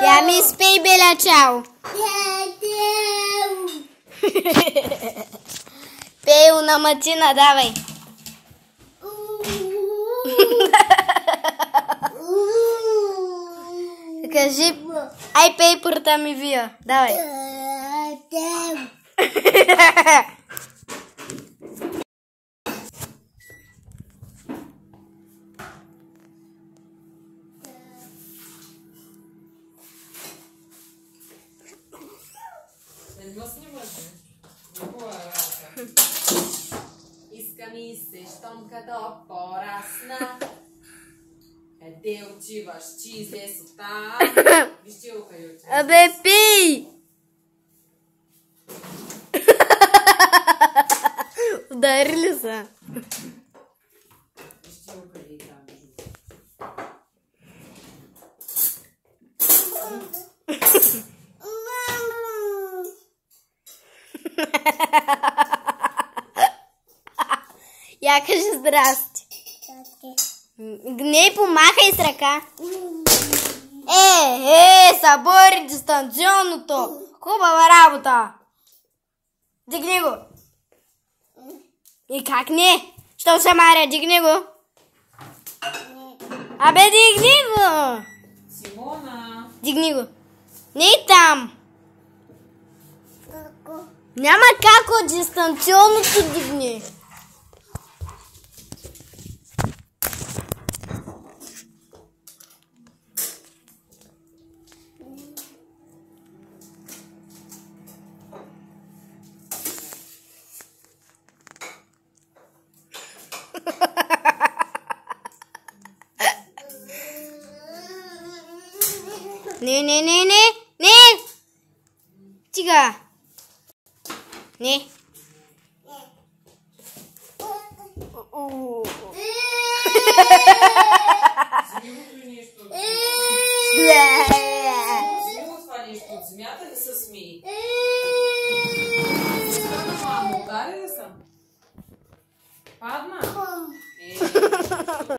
Я ми спей, беля чао. Пей на матина, давай. Кажи, ай пей порта ми вия, давай. Искам и се, щом като порасна. Къде отиваш, чи излез оттам? Виж ти окаюче. Абе, пей! Ударили са. Виж ти окъде там. Я кажи здрасти. Не помахай с ръка. Събори дистанционното. Хубава работа. Дигни го. И как не? Що се маря? Дигни го. Абе, дигни го. Симона. Дигни го. Не и там. Няма как от дистанционното дигни. Не. Тига. Не. Това нещо от земята ли се смии? Мамо, удари ли съм? Падна?